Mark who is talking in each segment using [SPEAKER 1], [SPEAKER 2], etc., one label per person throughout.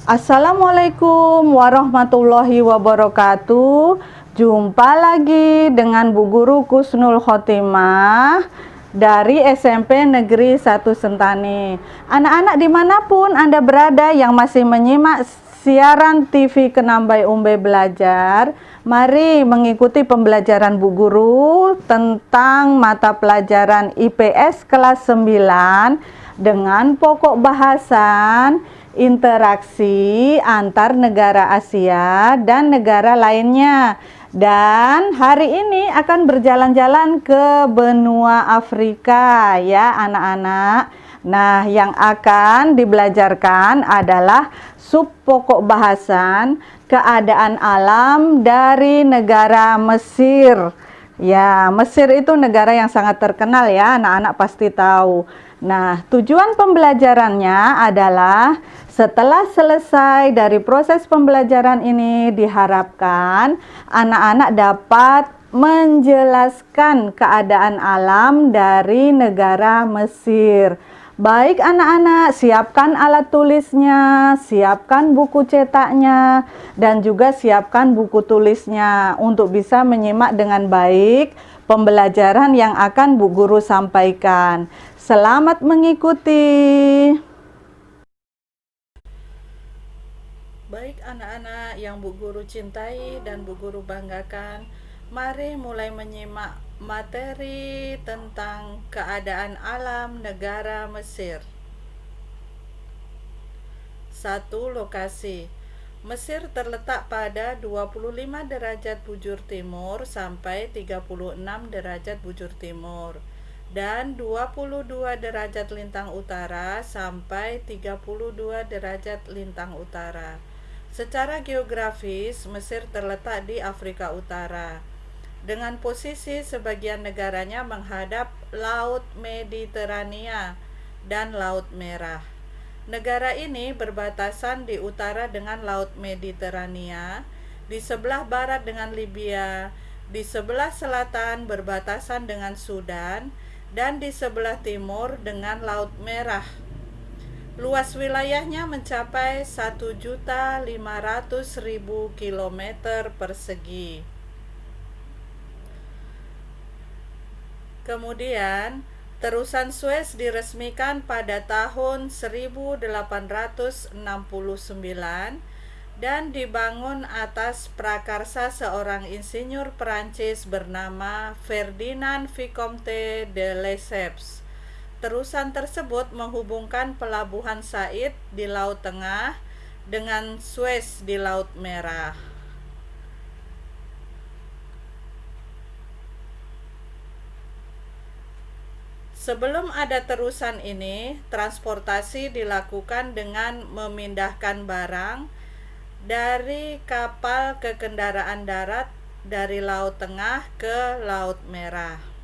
[SPEAKER 1] Assalamualaikum warahmatullahi wabarakatuh. Jumpa lagi dengan Bu Guru Kusnul Khotimah dari SMP Negeri 1 Sentani. Anak-anak dimanapun Anda berada yang masih menyimak siaran TV Kenambai Umbe Belajar, mari mengikuti pembelajaran Bu Guru tentang mata pelajaran IPS kelas 9 dengan pokok bahasan interaksi antar negara Asia dan negara lainnya. Dan hari ini akan berjalan-jalan ke benua Afrika ya anak-anak. Nah, yang akan dibelajarkan adalah sub pokok bahasan keadaan alam dari negara Mesir. Ya, Mesir itu negara yang sangat terkenal ya, anak-anak pasti tahu. Nah, tujuan pembelajarannya adalah setelah selesai dari proses pembelajaran ini diharapkan anak-anak dapat menjelaskan keadaan alam dari negara Mesir. Baik anak-anak, siapkan alat tulisnya, siapkan buku cetaknya, dan juga siapkan buku tulisnya untuk bisa menyimak dengan baik pembelajaran yang akan Bu Guru sampaikan. Selamat mengikuti. Baik anak-anak yang Bu Guru cintai dan Bu Guru banggakan, mari mulai menyimak materi tentang keadaan alam negara Mesir. 1. Lokasi. Mesir terletak pada 25 derajat bujur timur sampai 36 derajat bujur timur dan 22 derajat lintang utara sampai 32 derajat lintang utara. Secara geografis, Mesir terletak di Afrika Utara, dengan posisi sebagian negaranya menghadap Laut Mediterania dan Laut Merah. Negara ini berbatasan di utara dengan Laut Mediterania, di sebelah barat dengan Libya, di sebelah selatan berbatasan dengan Sudan, dan di sebelah timur dengan Laut Merah. Luas wilayahnya mencapai 1.500.000 km persegi. Kemudian, terusan Suez diresmikan pada tahun 1869 dan dibangun atas prakarsa seorang insinyur Perancis bernama Ferdinand Vicomte de Lesseps. Terusan tersebut menghubungkan pelabuhan Said di Laut Tengah dengan Suez di Laut Merah. Sebelum ada terusan ini, transportasi dilakukan dengan memindahkan barang dari kapal ke kendaraan darat dari Laut Tengah ke Laut Merah.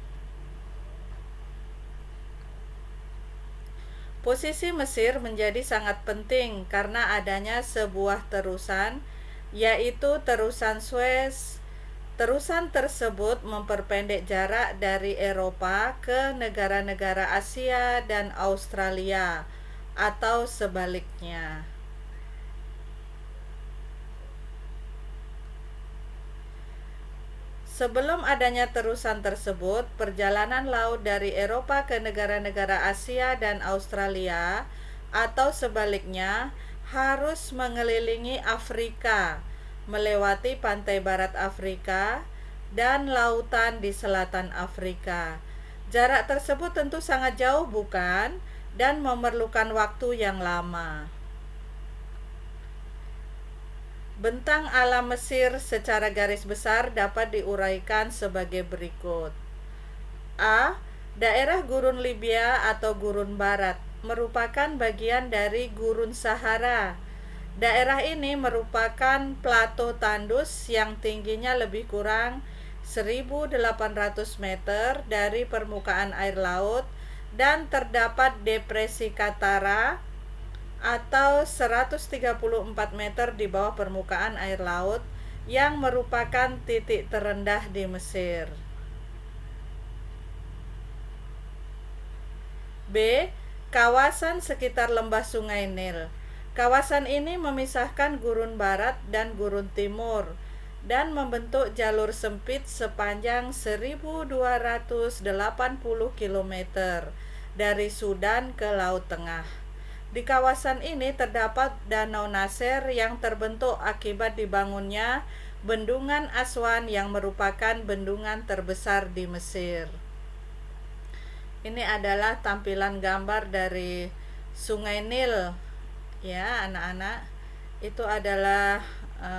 [SPEAKER 1] Posisi Mesir menjadi sangat penting karena adanya sebuah terusan, yaitu terusan Suez. Terusan tersebut memperpendek jarak dari Eropa ke negara-negara Asia dan Australia, atau sebaliknya. Sebelum adanya terusan tersebut, perjalanan laut dari Eropa ke negara-negara Asia dan Australia atau sebaliknya harus mengelilingi Afrika, melewati pantai barat Afrika dan lautan di selatan Afrika. Jarak tersebut tentu sangat jauh, bukan? Dan memerlukan waktu yang lama. Bentang alam Mesir secara garis besar dapat diuraikan sebagai berikut. A. Daerah Gurun Libya atau Gurun Barat merupakan bagian dari Gurun Sahara. Daerah ini merupakan plato tandus yang tingginya lebih kurang 1.800 meter dari permukaan air laut dan terdapat depresi Katara atau 134 meter di bawah permukaan air laut yang merupakan titik terendah di Mesir. B. Kawasan sekitar lembah Sungai Nil. Kawasan ini memisahkan Gurun Barat dan Gurun Timur dan membentuk jalur sempit sepanjang 1280 km dari Sudan ke Laut Tengah. Di kawasan ini terdapat Danau Nasser yang terbentuk akibat dibangunnya Bendungan Aswan yang merupakan bendungan terbesar di Mesir. Ini adalah tampilan gambar dari Sungai Nil. Ya, anak-anak, itu adalah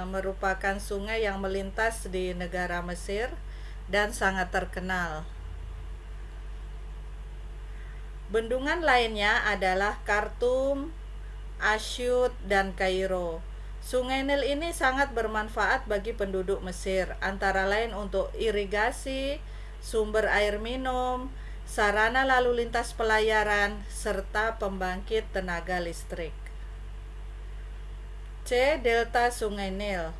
[SPEAKER 1] merupakan sungai yang melintas di negara Mesir dan sangat terkenal. Bendungan lainnya adalah Khartoum, Asyut, dan Kairo. Sungai Nil ini sangat bermanfaat bagi penduduk Mesir, antara lain untuk irigasi, sumber air minum, sarana lalu lintas pelayaran, serta pembangkit tenaga listrik. C. Delta Sungai Nil.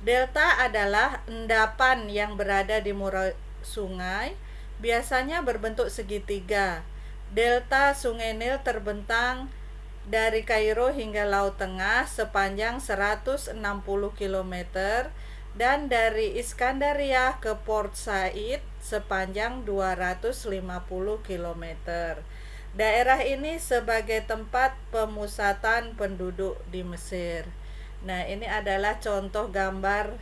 [SPEAKER 1] Delta adalah endapan yang berada di muara sungai, biasanya berbentuk segitiga. Delta Sungai Nil terbentang dari Kairo hingga Laut Tengah sepanjang 160 km dan dari Iskandaria ke Port Said sepanjang 250 km. Daerah ini sebagai tempat pemusatan penduduk di Mesir. Nah, ini adalah contoh gambar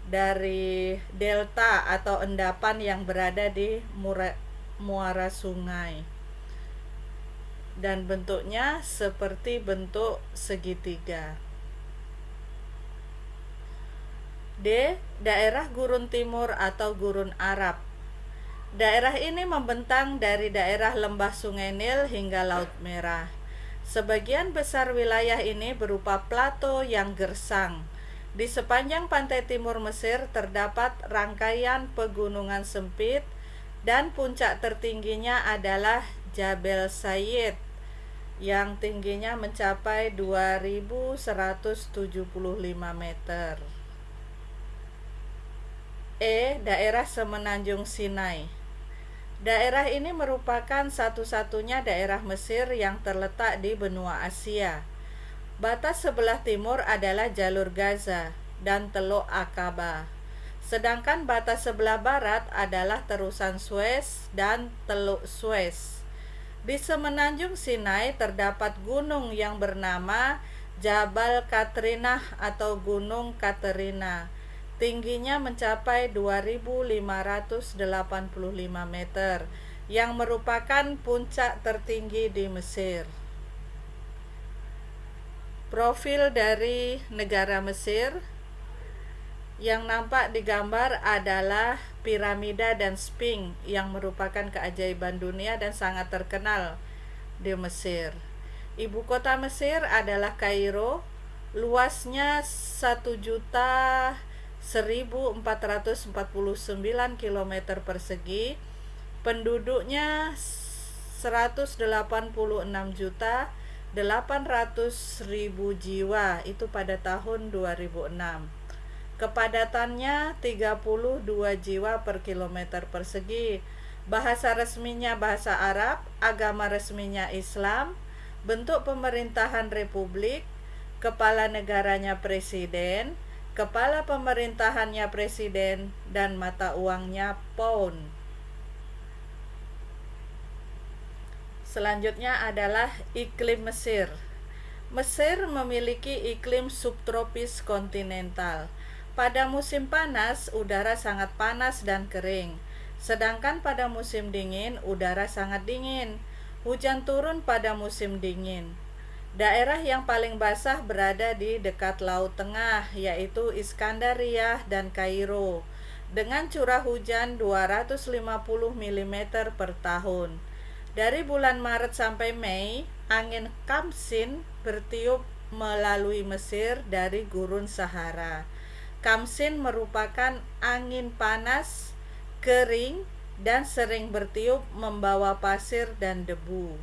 [SPEAKER 1] dari delta atau endapan yang berada di muara sungai. Dan bentuknya seperti bentuk segitiga. D. Daerah Gurun Timur atau Gurun Arab. Daerah ini membentang dari daerah lembah Sungai Nil hingga Laut Merah. Sebagian besar wilayah ini berupa plato yang gersang. Di sepanjang pantai timur Mesir terdapat rangkaian pegunungan sempit dan puncak tertingginya adalah Jabal Sayid yang tingginya mencapai 2175 meter. E. Daerah Semenanjung Sinai. Daerah ini merupakan satu-satunya daerah Mesir yang terletak di benua Asia. Batas sebelah timur adalah jalur Gaza dan Teluk Akaba. Sedangkan batas sebelah barat adalah terusan Suez dan Teluk Suez. Di Semenanjung Sinai terdapat gunung yang bernama Jabal Katrina atau Gunung Katerina. Tingginya mencapai 2585 meter, yang merupakan puncak tertinggi di Mesir. Profil dari negara Mesir yang nampak di gambar adalah piramida dan Sphinx yang merupakan keajaiban dunia dan sangat terkenal di Mesir. Ibu kota Mesir adalah Kairo, luasnya 1.1449 km persegi, penduduknya 186.800.000 jiwa, itu pada tahun 2006. Kepadatannya 32 jiwa per kilometer persegi. Bahasa resminya bahasa Arab, agama resminya Islam, bentuk pemerintahan republik, kepala negaranya presiden, kepala pemerintahannya presiden, dan mata uangnya pound. Selanjutnya adalah iklim Mesir. Mesir memiliki iklim subtropis kontinental. Pada musim panas, udara sangat panas dan kering. Sedangkan pada musim dingin, udara sangat dingin. Hujan turun pada musim dingin. Daerah yang paling basah berada di dekat Laut Tengah, yaitu Iskandaria dan Kairo, dengan curah hujan 250 mm per tahun. Dari bulan Maret sampai Mei, angin Kamsin bertiup melalui Mesir dari Gurun Sahara. Kamsin merupakan angin panas, kering, dan sering bertiup membawa pasir dan debu.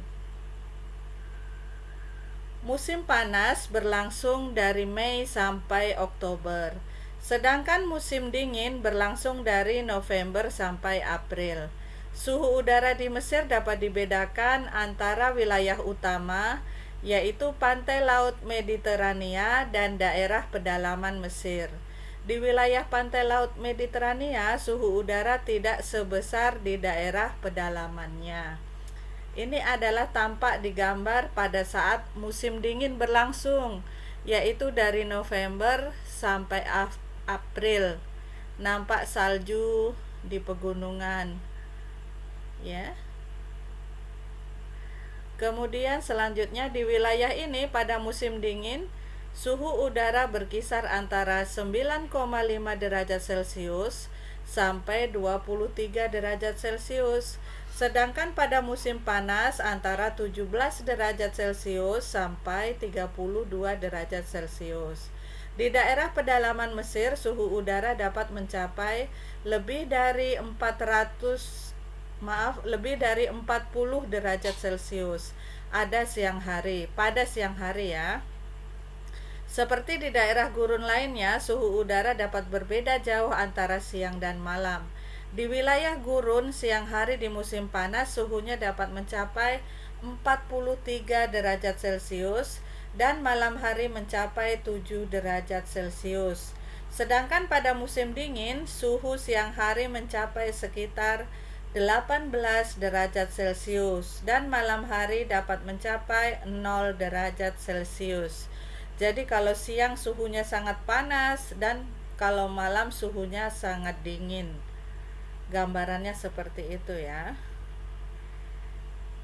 [SPEAKER 1] Musim panas berlangsung dari Mei sampai Oktober, sedangkan musim dingin berlangsung dari November sampai April. Suhu udara di Mesir dapat dibedakan antara wilayah utama, yaitu pantai laut Mediterania dan daerah pedalaman Mesir. Di wilayah pantai laut Mediterania, suhu udara tidak sebesar di daerah pedalamannya. Ini adalah tampak di gambar pada saat musim dingin berlangsung, yaitu dari November sampai April. Nampak salju di pegunungan, ya. Kemudian selanjutnya di wilayah ini pada musim dingin, suhu udara berkisar antara 9,5 derajat Celcius sampai 23 derajat Celcius. Sedangkan pada musim panas antara 17 derajat Celcius sampai 32 derajat Celcius. Di daerah pedalaman Mesir, suhu udara dapat mencapai lebih dari 40 derajat Celcius pada siang hari ya. Seperti di daerah gurun lainnya, suhu udara dapat berbeda jauh antara siang dan malam. Di wilayah gurun, siang hari di musim panas suhunya dapat mencapai 43 derajat Celcius dan malam hari mencapai 7 derajat Celcius. Sedangkan pada musim dingin, suhu siang hari mencapai sekitar 18 derajat Celcius dan malam hari dapat mencapai 0 derajat Celcius. Jadi kalau siang suhunya sangat panas dan kalau malam suhunya sangat dingin. Gambarannya seperti itu ya.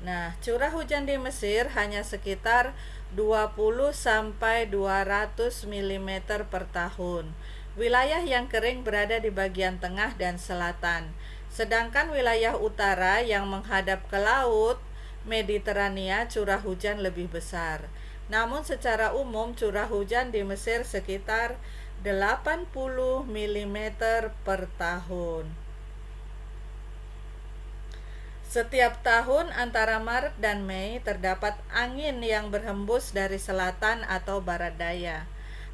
[SPEAKER 1] Nah, curah hujan di Mesir hanya sekitar 20 sampai 200 mm per tahun. Wilayah yang kering berada di bagian tengah dan selatan. Sedangkan wilayah utara yang menghadap ke laut Mediterania curah hujan lebih besar. Namun secara umum curah hujan di Mesir sekitar 80 mm per tahun. Setiap tahun antara Maret dan Mei terdapat angin yang berhembus dari selatan atau barat daya.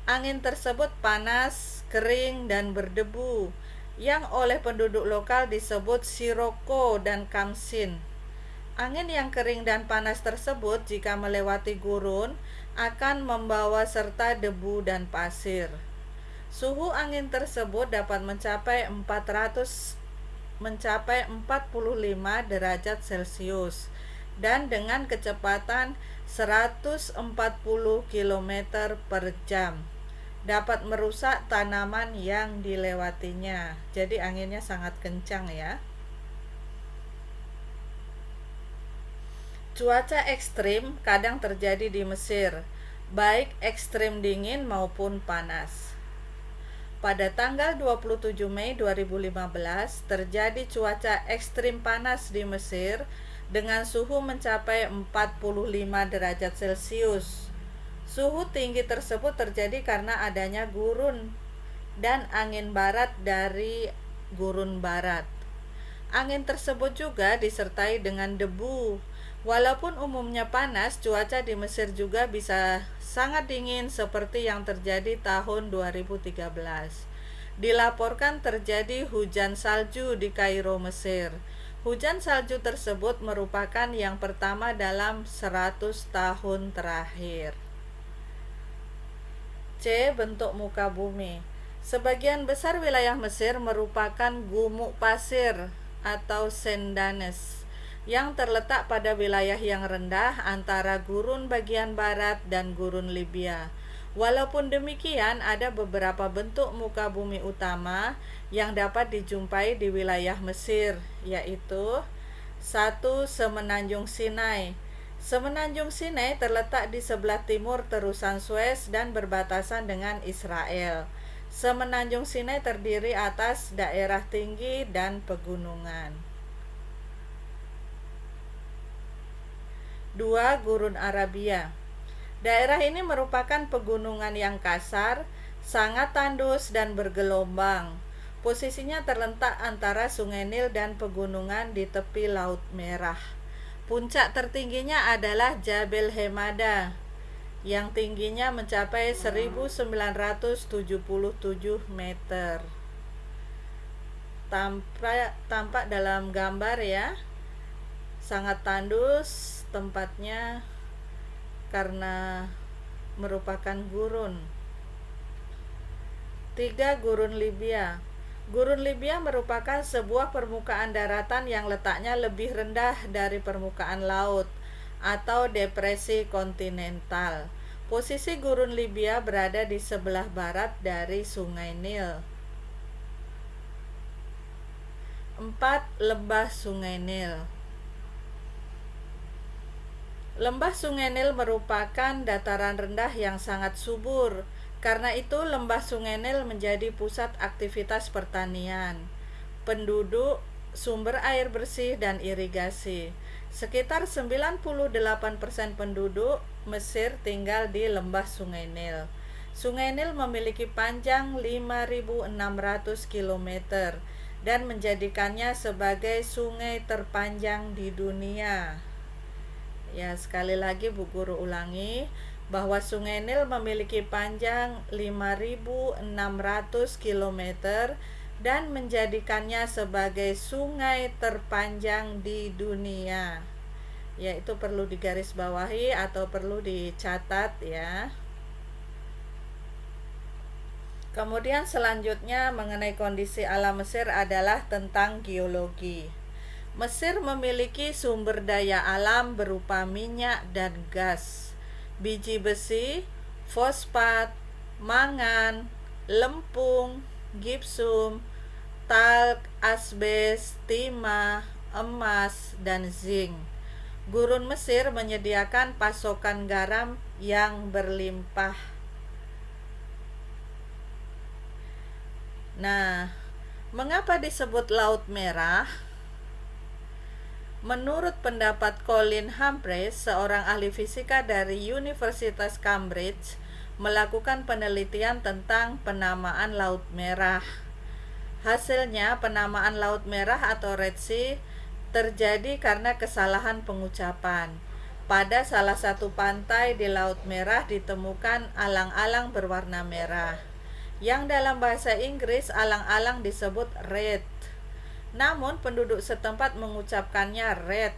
[SPEAKER 1] Angin tersebut panas, kering, dan berdebu, yang oleh penduduk lokal disebut siroko dan kamsin. Angin yang kering dan panas tersebut jika melewati gurun akan membawa serta debu dan pasir. Suhu angin tersebut dapat mencapai 45 derajat Celcius dan dengan kecepatan 140 km per jam dapat merusak tanaman yang dilewatinya. Jadi anginnya sangat kencang ya. Cuaca ekstrim kadang terjadi di Mesir, baik ekstrim dingin maupun panas. Pada tanggal 27 Mei 2015 terjadi cuaca ekstrim panas di Mesir dengan suhu mencapai 45 derajat Celcius. Suhu tinggi tersebut terjadi karena adanya gurun dan angin barat dari gurun barat. Angin tersebut juga disertai dengan debu. Walaupun umumnya panas, cuaca di Mesir juga bisa sangat dingin seperti yang terjadi tahun 2013. Dilaporkan terjadi hujan salju di Kairo, Mesir. Hujan salju tersebut merupakan yang pertama dalam 100 tahun terakhir. C. Bentuk muka bumi. Sebagian besar wilayah Mesir merupakan gumuk pasir atau sendanes yang terletak pada wilayah yang rendah antara gurun bagian barat dan gurun Libya. Walaupun demikian, ada beberapa bentuk muka bumi utama yang dapat dijumpai di wilayah Mesir, yaitu 1. Semenanjung Sinai. Semenanjung Sinai terletak di sebelah timur terusan Suez dan berbatasan dengan Israel. Semenanjung Sinai terdiri atas daerah tinggi dan pegunungan. 2. Gurun Arabia. Daerah ini merupakan pegunungan yang kasar, sangat tandus dan bergelombang. Posisinya terletak antara Sungai Nil dan pegunungan di tepi Laut Merah. Puncak tertingginya adalah Jabal Hemada yang tingginya mencapai 1977 meter. Tampak dalam gambar ya. Sangat tandus tempatnya karena merupakan gurun. 3. Gurun Libya. Gurun Libya merupakan sebuah permukaan daratan yang letaknya lebih rendah dari permukaan laut atau depresi kontinental. Posisi gurun Libya berada di sebelah barat dari Sungai Nil. 4. Lembah Sungai Nil. Lembah Sungai Nil merupakan dataran rendah yang sangat subur. Karena itu, lembah Sungai Nil menjadi pusat aktivitas pertanian, penduduk, sumber air bersih, dan irigasi. Sekitar 98% penduduk Mesir tinggal di lembah Sungai Nil. Sungai Nil memiliki panjang 5.600 km dan menjadikannya sebagai sungai terpanjang di dunia. Ya, sekali lagi Bu Guru ulangi bahwa Sungai Nil memiliki panjang 5.600 km dan menjadikannya sebagai sungai terpanjang di dunia. Ya, itu perlu digarisbawahi atau perlu dicatat ya. Kemudian selanjutnya mengenai kondisi alam Mesir adalah tentang geologi. Mesir memiliki sumber daya alam berupa minyak dan gas, biji besi, fosfat, mangan, lempung, gipsum, talk, asbes, timah, emas, dan zinc. Gurun Mesir menyediakan pasokan garam yang berlimpah. Nah, mengapa disebut Laut Merah? Menurut pendapat Colin Humphreys, seorang ahli fisika dari Universitas Cambridge, melakukan penelitian tentang penamaan Laut Merah. Hasilnya, penamaan Laut Merah atau Red Sea terjadi karena kesalahan pengucapan. Pada salah satu pantai di Laut Merah ditemukan alang-alang berwarna merah, yang dalam bahasa Inggris alang-alang disebut red. Namun penduduk setempat mengucapkannya red.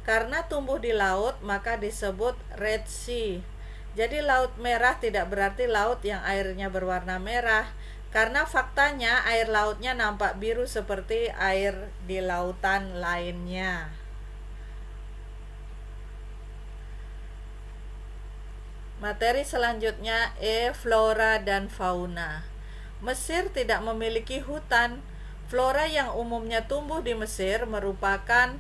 [SPEAKER 1] Karena tumbuh di laut, maka disebut Red Sea. Jadi Laut Merah tidak berarti laut yang airnya berwarna merah, karena faktanya air lautnya nampak biru seperti air di lautan lainnya. Materi selanjutnya flora dan fauna. Mesir tidak memiliki hutan. Flora yang umumnya tumbuh di Mesir merupakan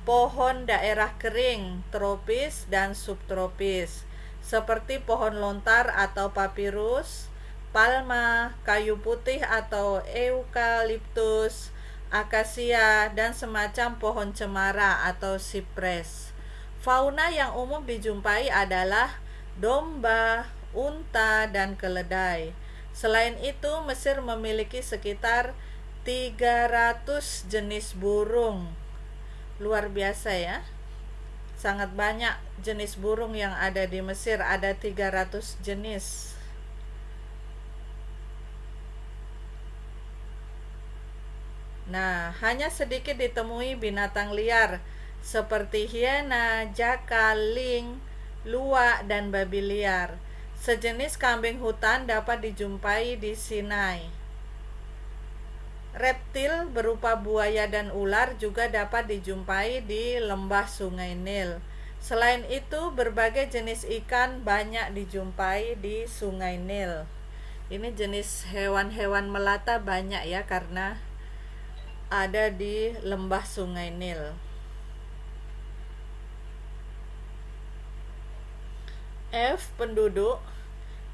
[SPEAKER 1] pohon daerah kering, tropis dan subtropis, seperti pohon lontar atau papirus, palma, kayu putih atau eukaliptus, akasia, dan semacam pohon cemara atau sipres. Fauna yang umum dijumpai adalah domba, unta, dan keledai. Selain itu, Mesir memiliki sekitar 300 jenis burung. Luar biasa ya. Sangat banyak jenis burung yang ada di Mesir, ada 300 jenis. Nah, hanya sedikit ditemui binatang liar seperti hiena, jakal, ling, luwak, dan babi liar. Sejenis kambing hutan dapat dijumpai di Sinai. Reptil berupa buaya dan ular juga dapat dijumpai di lembah Sungai Nil. Selain itu, berbagai jenis ikan banyak dijumpai di Sungai Nil. Ini jenis hewan-hewan melata banyak ya, karena ada di lembah Sungai Nil. F. Penduduk.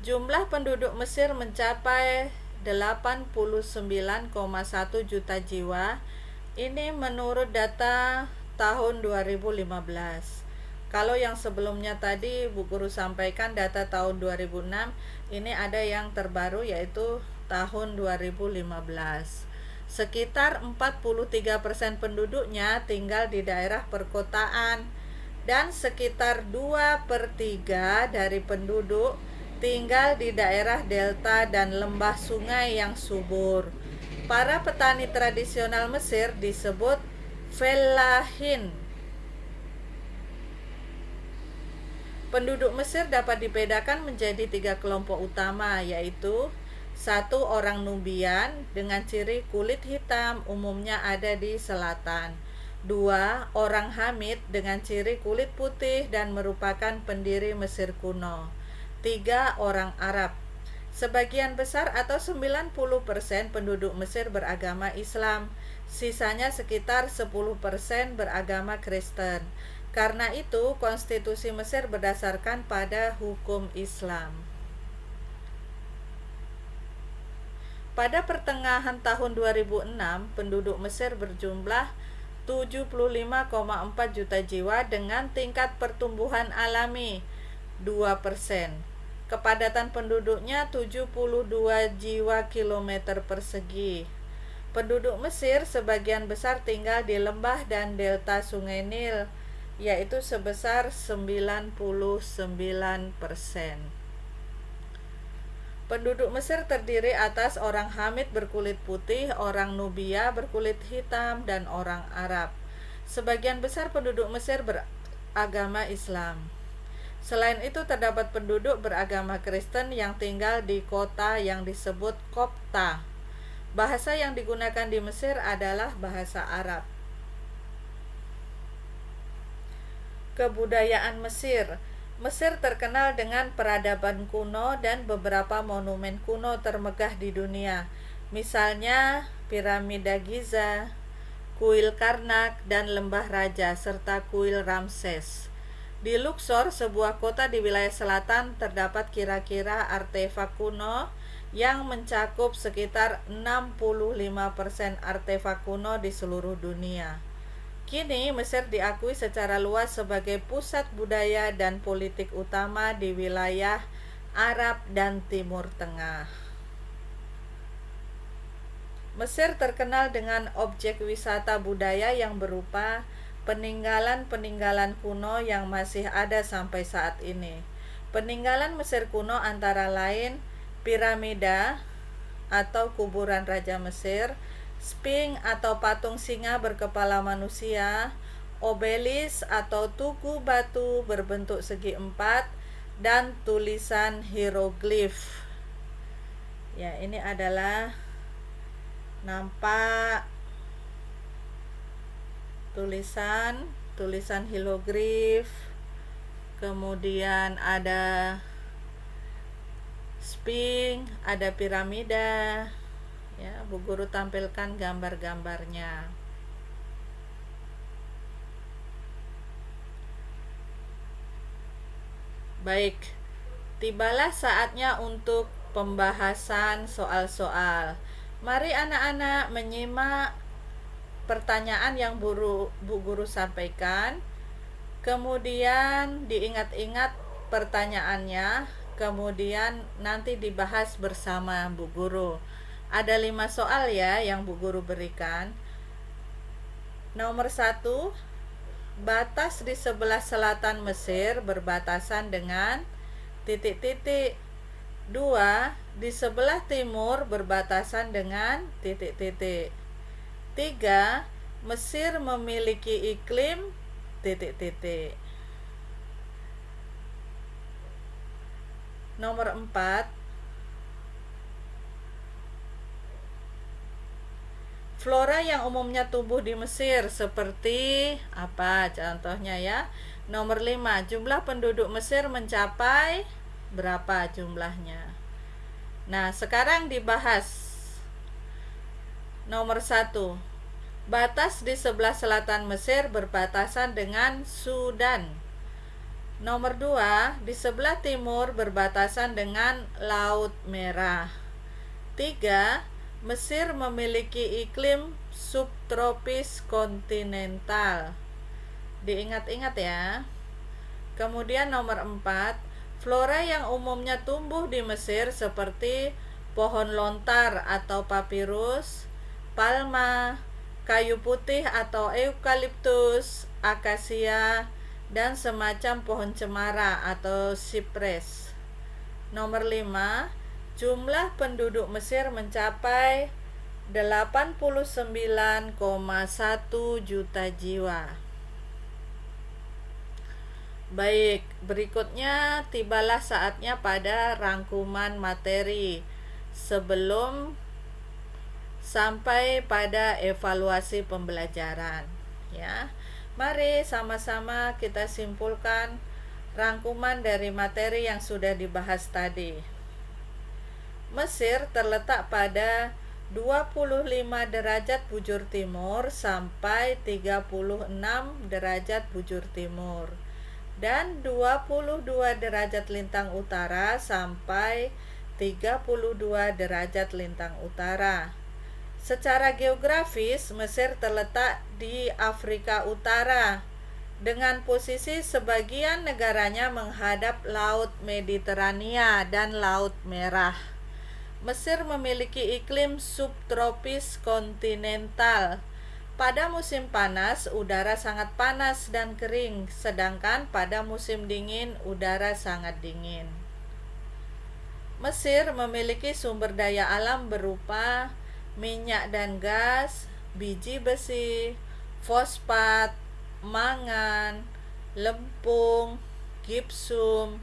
[SPEAKER 1] Jumlah penduduk Mesir mencapai 89,1 juta jiwa. Ini menurut data tahun 2015. Kalau yang sebelumnya tadi Bu Guru sampaikan data tahun 2006, ini ada yang terbaru yaitu tahun 2015. Sekitar 43% penduduknya tinggal di daerah perkotaan dan sekitar 2/3 dari penduduk tinggal di daerah delta dan lembah sungai yang subur. Para petani tradisional Mesir disebut fellahin. Penduduk Mesir dapat dibedakan menjadi 3 kelompok utama, yaitu 1. Orang Nubian dengan ciri kulit hitam, umumnya ada di selatan. 2. Orang Hamid dengan ciri kulit putih dan merupakan pendiri Mesir kuno. 3. Orang Arab. Sebagian besar atau 90% penduduk Mesir beragama Islam, sisanya sekitar 10% beragama Kristen. Karena itu, konstitusi Mesir berdasarkan pada hukum Islam. Pada pertengahan tahun 2006, penduduk Mesir berjumlah 75,4 juta jiwa dengan tingkat pertumbuhan alami 2%. Kepadatan penduduknya 72 jiwa kilometer persegi. Penduduk Mesir sebagian besar tinggal di lembah dan delta Sungai Nil, yaitu sebesar 99%. Penduduk Mesir terdiri atas orang Hamid berkulit putih, orang Nubia berkulit hitam, dan orang Arab. Sebagian besar penduduk Mesir beragama Islam. Selain itu terdapat penduduk beragama Kristen yang tinggal di kota yang disebut Kopta. Bahasa yang digunakan di Mesir adalah bahasa Arab. Kebudayaan Mesir. Mesir terkenal dengan peradaban kuno dan beberapa monumen kuno termegah di dunia. Misalnya Piramida Giza, Kuil Karnak, dan Lembah Raja, serta Kuil Ramses. Di Luxor, sebuah kota di wilayah selatan, terdapat kira-kira artefak kuno yang mencakup sekitar 65% artefak kuno di seluruh dunia. Kini, Mesir diakui secara luas sebagai pusat budaya dan politik utama di wilayah Arab dan Timur Tengah. Mesir terkenal dengan objek wisata budaya yang berupa peninggalan-peninggalan kuno yang masih ada sampai saat ini. Peninggalan Mesir kuno antara lain piramida atau kuburan Raja Mesir, Sphinx atau patung singa berkepala manusia, obelis atau tugu batu berbentuk segi empat, dan tulisan hieroglif. Ya, ini adalah nampak tulisan hieroglif. Kemudian ada Sphinx, ada piramida. Ya, Bu Guru tampilkan gambar-gambarnya. Baik, tibalah saatnya untuk pembahasan soal-soal. Mari anak-anak menyimak pertanyaan yang Bu Guru sampaikan. Kemudian diingat-ingat pertanyaannya. Kemudian nanti dibahas bersama Bu Guru. Ada 5 soal ya yang Bu Guru berikan. Nomor 1, batas di sebelah selatan Mesir berbatasan dengan titik-titik. 2, di sebelah timur berbatasan dengan titik-titik. 3, Mesir memiliki iklim titik-titik. Nomor 4, flora yang umumnya tumbuh di Mesir seperti apa contohnya ya. Nomor 5, jumlah penduduk Mesir mencapai berapa jumlahnya. Nah, sekarang dibahas. Nomor 1, batas di sebelah selatan Mesir berbatasan dengan Sudan. Nomor 2, di sebelah timur berbatasan dengan Laut Merah. 3, Mesir memiliki iklim subtropis kontinental. Diingat-ingat ya. Kemudian nomor 4, flora yang umumnya tumbuh di Mesir seperti pohon lontar atau papirus, palma, kayu putih atau eukaliptus, akasia, dan semacam pohon cemara atau sipres. Nomor 5, jumlah penduduk Mesir mencapai 89,1 juta jiwa. Baik, berikutnya tibalah saatnya pada rangkuman materi sebelum sampai pada evaluasi pembelajaran. Ya, mari sama-sama kita simpulkan rangkuman dari materi yang sudah dibahas tadi. Mesir terletak pada 25 derajat bujur timur sampai 36 derajat bujur timur dan 22 derajat lintang utara sampai 32 derajat lintang utara. Secara geografis, Mesir terletak di Afrika Utara dengan posisi sebagian negaranya menghadap Laut Mediterania dan Laut Merah. Mesir memiliki iklim subtropis kontinental. Pada musim panas, udara sangat panas dan kering, sedangkan pada musim dingin, udara sangat dingin. Mesir memiliki sumber daya alam berupa minyak dan gas, biji besi, fosfat, mangan, lempung, gipsum,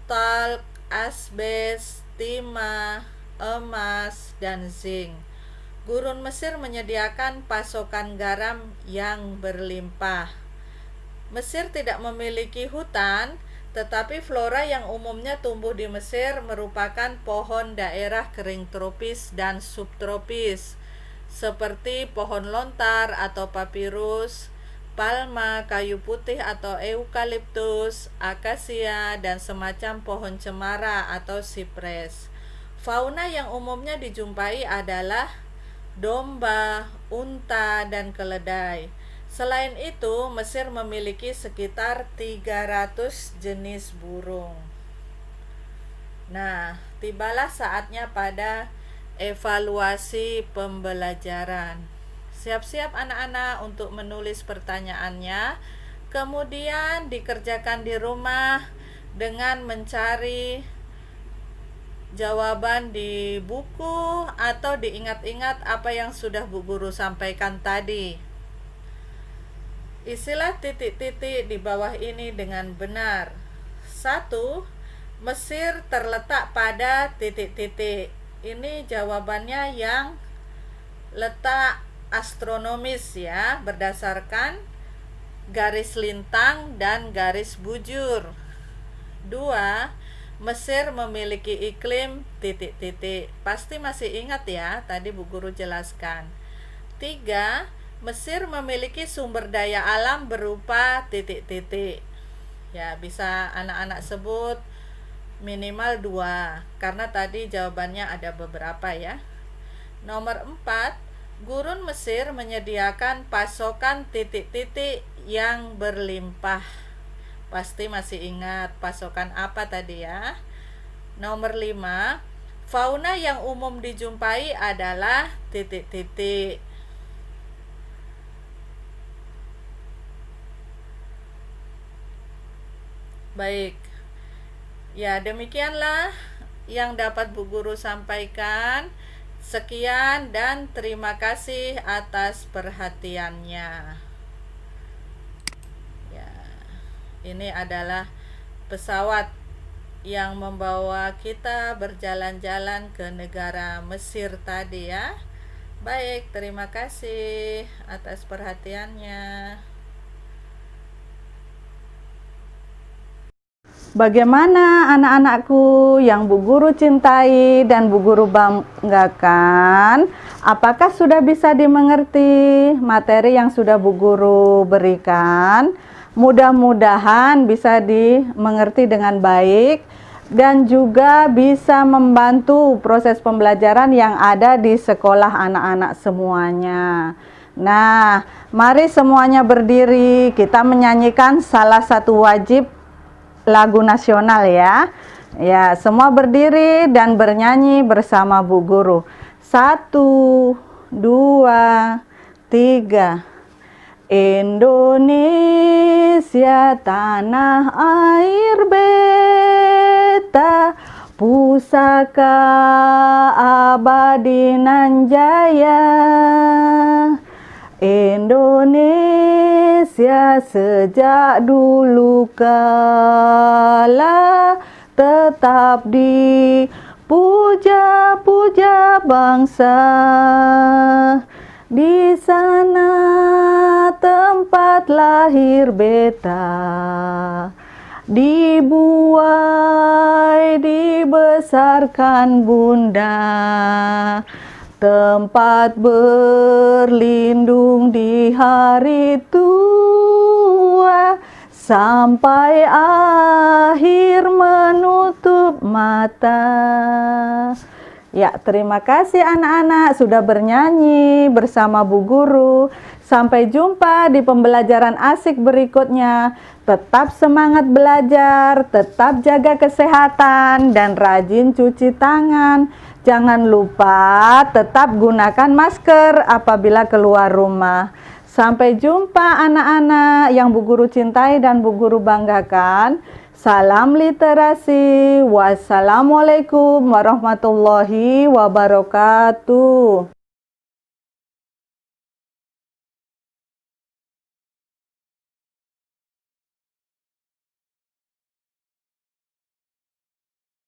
[SPEAKER 1] talk, asbes, timah, emas, dan zinc. Gurun Mesir menyediakan pasokan garam yang berlimpah. Mesir tidak memiliki hutan, tetapi flora yang umumnya tumbuh di Mesir merupakan pohon daerah kering tropis dan subtropis, seperti pohon lontar atau papirus, palma, kayu putih atau eukaliptus, akasia, dan semacam pohon cemara atau sipres. Fauna yang umumnya dijumpai adalah domba, unta, dan keledai. Selain itu, Mesir memiliki sekitar 300 jenis burung. Nah, tibalah saatnya pada evaluasi pembelajaran. Siap-siap anak-anak untuk menulis pertanyaannya, kemudian dikerjakan di rumah dengan mencari jawaban di buku atau diingat-ingat apa yang sudah Bu Guru sampaikan tadi. Isilah titik-titik di bawah ini dengan benar. 1. Mesir terletak pada titik-titik. Ini jawabannya yang letak astronomis ya, berdasarkan garis lintang dan garis bujur. 2. Mesir memiliki iklim titik-titik. Pasti masih ingat ya, tadi Bu Guru jelaskan. 3. Mesir memiliki sumber daya alam berupa titik-titik. Ya, bisa anak-anak sebut minimal 2, karena tadi jawabannya ada beberapa ya. Nomor 4, gurun Mesir menyediakan pasokan titik-titik yang berlimpah. Pasti masih ingat pasokan apa tadi ya. Nomor 5, fauna yang umum dijumpai adalah titik-titik. Baik. Ya, demikianlah yang dapat Bu Guru sampaikan. Sekian dan terima kasih atas perhatiannya. Ya, ini adalah pesawat yang membawa kita berjalan-jalan ke negara Mesir tadi ya. Baik, terima kasih atas perhatiannya. Bagaimana anak-anakku yang Bu Guru cintai dan Bu Guru banggakan? Apakah sudah bisa dimengerti materi yang sudah Bu Guru berikan? Mudah-mudahan bisa dimengerti dengan baik dan juga bisa membantu proses pembelajaran yang ada di sekolah anak-anak semuanya. Nah, mari semuanya berdiri, kita menyanyikan salah satu wajib lagu nasional ya. Ya, semua berdiri dan bernyanyi bersama Bu Guru. 1, 2, 3. Indonesia tanah air beta, pusaka abadi nan jaya. Indonesia
[SPEAKER 2] Indonesia sejak dulu kala tetap dipuja-puja bangsa. Di sana tempat lahir beta, dibuai dibesarkan bunda, tempat berlindung di hari tua, sampai akhir menutup mata. Ya, terima kasih anak-anak sudah bernyanyi bersama Bu Guru. Sampai jumpa di pembelajaran asik berikutnya. Tetap semangat belajar, tetap jaga kesehatan, dan rajin cuci tangan. Jangan lupa tetap gunakan masker apabila keluar rumah. Sampai jumpa anak-anak yang Bu Guru cintai dan Bu Guru banggakan. Salam literasi. Wassalamualaikum warahmatullahi wabarakatuh.